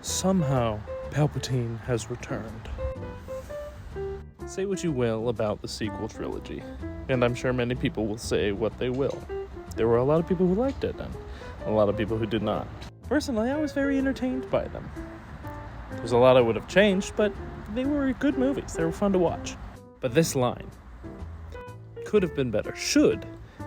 Somehow, Palpatine has returned. Say what you will about the sequel trilogy, and I'm sure many people will say what they will. There were a lot of people who liked it, and a lot of people who did not. Personally, I was very entertained by them. There's a lot I would have changed, but they were good movies. They were fun to watch. But this line could have been better, should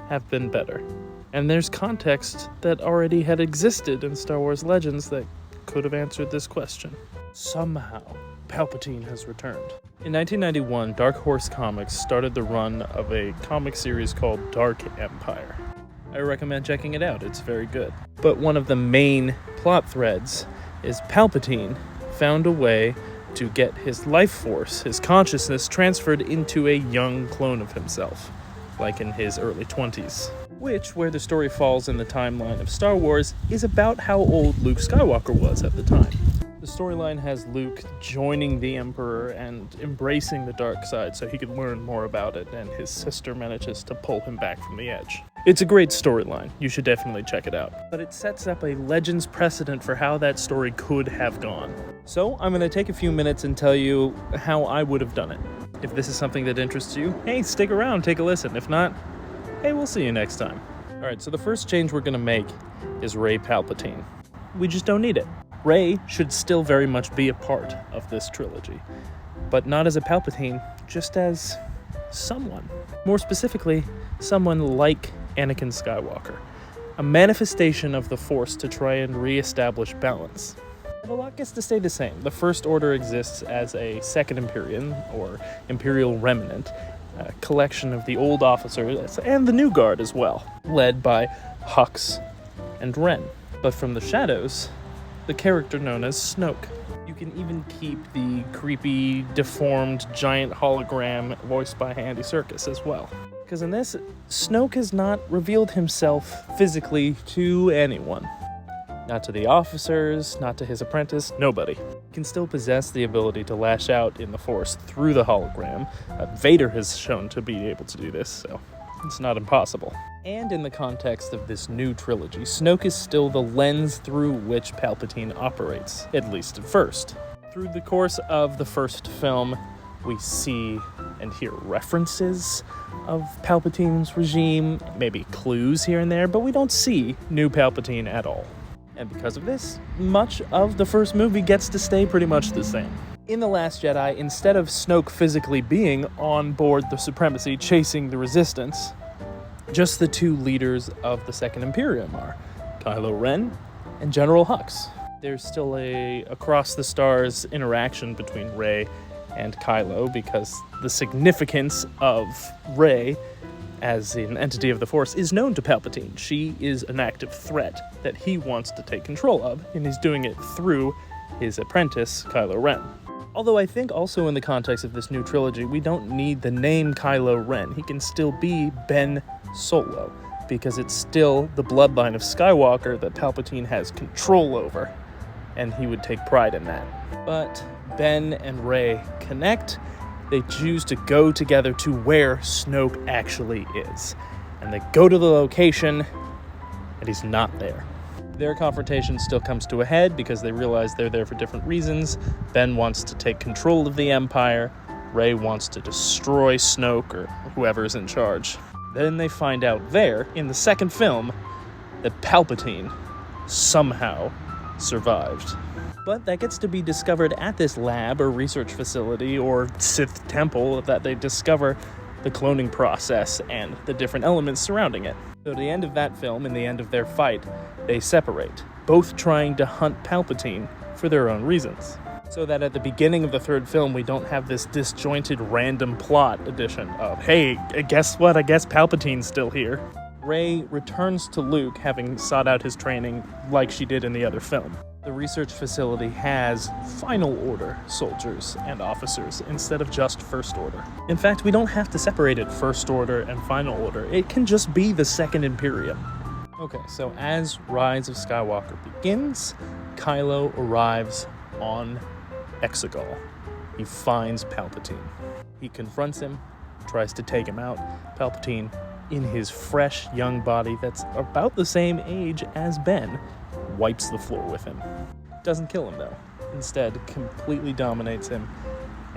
have been better. And there's context that already had existed in Star Wars Legends that could have answered this question. Somehow, Palpatine has returned. In 1991, Dark Horse Comics started the run of a comic series called Dark Empire. I recommend checking it out, it's very good. But one of the main plot threads is Palpatine found a way to get his life force, his consciousness, transferred into a young clone of himself, like in his early 20s. Which, where the story falls in the timeline of Star Wars, is about how old Luke Skywalker was at the time. The storyline has Luke joining the Emperor and embracing the dark side so he could learn more about it, and his sister manages to pull him back from the edge. It's a great storyline. You should definitely check it out. But it sets up a Legends precedent for how that story could have gone. So I'm going to take a few minutes and tell you how I would have done it. If this is something that interests you, hey, stick around, take a listen. If not, hey, we'll see you next time. Alright, so the first change we're going to make is Rey Palpatine. We just don't need it. Rey should still very much be a part of this trilogy, but not as a Palpatine, just as someone. More specifically, someone like Anakin Skywalker, a manifestation of the Force to try and re-establish balance. But a lot gets to stay the same. The First Order exists as a second Imperium, or Imperial Remnant, a collection of the old officers and the New Guard as well, led by Hux and Ren. But from the shadows, the character known as Snoke. You can even keep the creepy, deformed, giant hologram voiced by Andy Serkis as well. Because in this, Snoke has not revealed himself physically to anyone. Not to the officers, not to his apprentice, nobody. He can still possess the ability to lash out in the Force through the hologram. Vader has shown to be able to do this, so it's not impossible. And in the context of this new trilogy, Snoke is still the lens through which Palpatine operates, at least at first. Through the course of the first film, we see and hear references of Palpatine's regime, maybe clues here and there, but we don't see new Palpatine at all. And because of this, much of the first movie gets to stay pretty much the same. In The Last Jedi, instead of Snoke physically being on board the Supremacy chasing the Resistance, just the two leaders of the Second Imperium are Kylo Ren and General Hux. There's still a across the stars interaction between Rey and Kylo because the significance of Rey as an entity of the Force is known to Palpatine. She is an active threat that he wants to take control of, and he's doing it through his apprentice, Kylo Ren. Although I think also in the context of this new trilogy, we don't need the name Kylo Ren. He can still be Ben Solo, because it's still the bloodline of Skywalker that Palpatine has control over, and he would take pride in that. But Ben and Rey connect. They choose to go together to where Snoke actually is. And they go to the location, and he's not there. Their confrontation still comes to a head because they realize they're there for different reasons. Ben wants to take control of the Empire. Rey wants to destroy Snoke or whoever's in charge. Then they find out there, in the second film, that Palpatine somehow survived. But that gets to be discovered at this lab or research facility or Sith temple that they discover the cloning process and the different elements surrounding it. So at the end of that film, in the end of their fight, they separate, both trying to hunt Palpatine for their own reasons. So that at the beginning of the third film, we don't have this disjointed random plot addition of, hey, guess what, I guess Palpatine's still here. Rey returns to Luke, having sought out his training like she did in the other film. The research facility has Final Order soldiers and officers instead of just First Order. In fact, we don't have to separate it First Order and Final Order. It can just be the Second Imperium. Okay, so as Rise of Skywalker begins, Kylo arrives on Exegol. He finds Palpatine. He confronts him, tries to take him out. Palpatine, in his fresh young body that's about the same age as Ben, wipes the floor with him. Doesn't kill him though. Instead, completely dominates him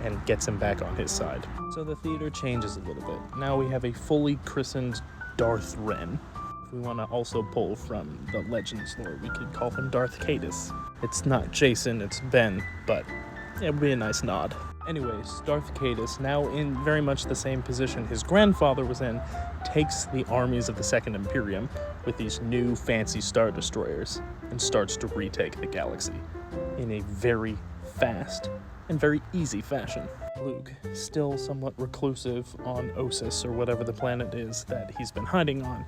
and gets him back on his side. So the theater changes a little bit. Now we have a fully christened Darth Ren. If we want to also pull from the Legends lore, we could call him Darth Cadus. It's not Jason, it's Ben, but it would be a nice nod. Anyways, Darth Cadus, now in very much the same position his grandfather was in, takes the armies of the Second Imperium with these new fancy Star Destroyers and starts to retake the galaxy in a very fast and very easy fashion. Luke, still somewhat reclusive on Ossus or whatever the planet is that he's been hiding on,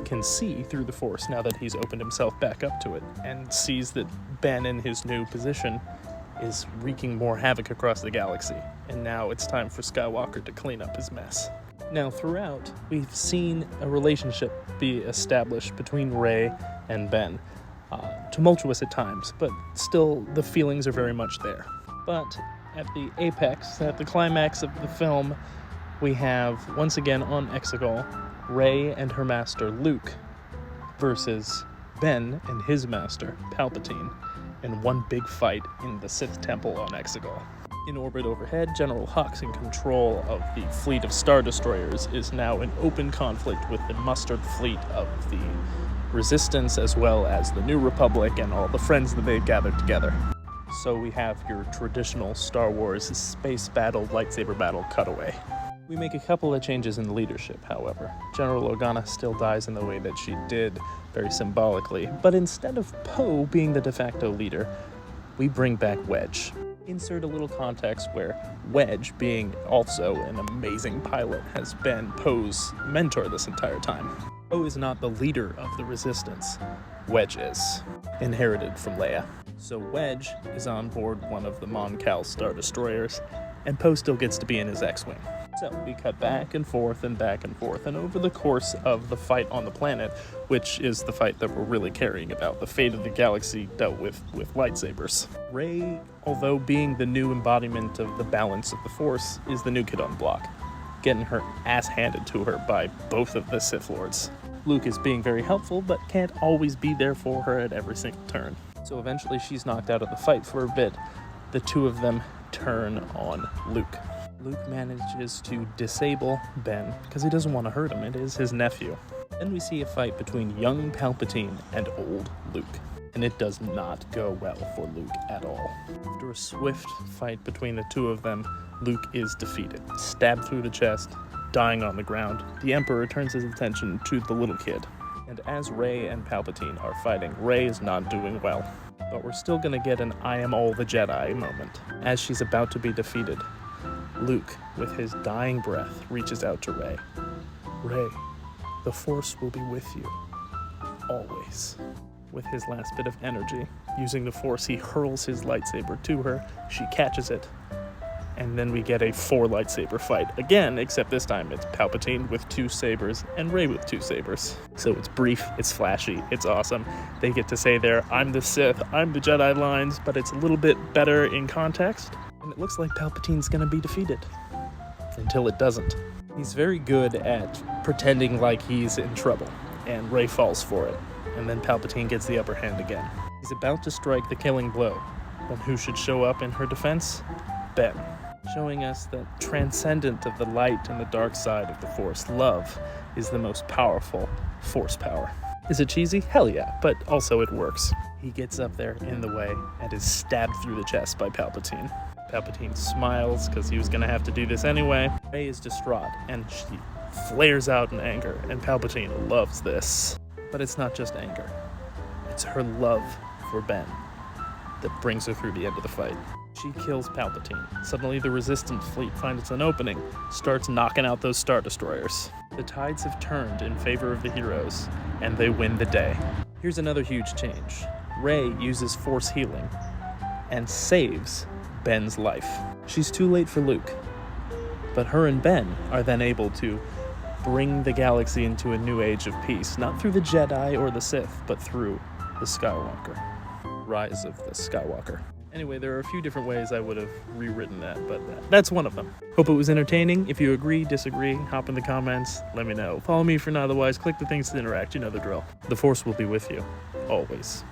can see through the Force now that he's opened himself back up to it, and sees that Ben in his new position is wreaking more havoc across the galaxy, and now it's time for Skywalker to clean up his mess. Now throughout, we've seen a relationship be established between Rey and Ben. Tumultuous at times, but still the feelings are very much there. But at the apex, at the climax of the film, we have, once again on Exegol, Rey and her master Luke versus Ben and his master Palpatine in one big fight in the Sith Temple on Exegol. In orbit overhead, General Hux, in control of the fleet of Star Destroyers, is now in open conflict with the mustered fleet of the Resistance as well as the New Republic and all the friends that they've gathered together. So we have your traditional Star Wars space battle, lightsaber battle cutaway. We make a couple of changes in leadership, however. General Organa still dies in the way that she did, very symbolically, but instead of Poe being the de facto leader, we bring back Wedge. Insert a little context where Wedge, being also an amazing pilot, has been Poe's mentor this entire time. Poe is not the leader of the Resistance. Wedge is, inherited from Leia. So Wedge is on board one of the Mon Cal Star Destroyers, and Poe still gets to be in his X-Wing. So we cut back and forth, and over the course of the fight on the planet, which is the fight that we're really caring about, the fate of the galaxy dealt with lightsabers. Rey, although being the new embodiment of the balance of the Force, is the new kid on the block, getting her ass handed to her by both of the Sith Lords. Luke is being very helpful, but can't always be there for her at every single turn. So eventually she's knocked out of the fight for a bit. The two of them turn on Luke. Luke manages to disable Ben because he doesn't want to hurt him. It is his nephew. Then we see a fight between young Palpatine and old Luke, and it does not go well for Luke at all. After a swift fight between the two of them, Luke is defeated, stabbed through the chest, dying on the ground. The Emperor turns his attention to the little kid, and as Rey and Palpatine are fighting, Rey is not doing well. But we're still gonna get an I am all the Jedi moment. As she's about to be defeated, Luke, with his dying breath, reaches out to Rey. Rey, the Force will be with you. Always. With his last bit of energy, using the Force, he hurls his lightsaber to her. She catches it. And then we get a 4 lightsaber fight again, except this time it's Palpatine with 2 sabers and Rey with 2 sabers. So it's brief, it's flashy, it's awesome. They get to say there, I'm the Sith, I'm the Jedi lines, but it's a little bit better in context. And it looks like Palpatine's gonna be defeated. Until it doesn't. He's very good at pretending like he's in trouble, and Rey falls for it. And then Palpatine gets the upper hand again. He's about to strike the killing blow, but who should show up in her defense? Ben. Showing us that transcendent of the light and the dark side of the Force, love is the most powerful Force power. Is it cheesy? Hell yeah, but also it works. He gets up there in the way and is stabbed through the chest by Palpatine. Palpatine smiles because he was going to have to do this anyway. Rey is distraught and she flares out in anger, and Palpatine loves this. But it's not just anger. It's her love for Ben that brings her through the end of the fight. She kills Palpatine. Suddenly the Resistance fleet finds an opening, starts knocking out those Star Destroyers. The tides have turned in favor of the heroes, and they win the day. Here's another huge change. Rey uses Force healing and saves Ben's life. She's too late for Luke, but her and Ben are then able to bring the galaxy into a new age of peace, not through the Jedi or the Sith, but through the Skywalker. Rise of the Skywalker. Anyway, there are a few different ways I would have rewritten that, but that's one of them. Hope it was entertaining. If you agree, disagree, hop in the comments, let me know. Follow me for now, otherwise click the things to interact, you know the drill. The Force will be with you, always.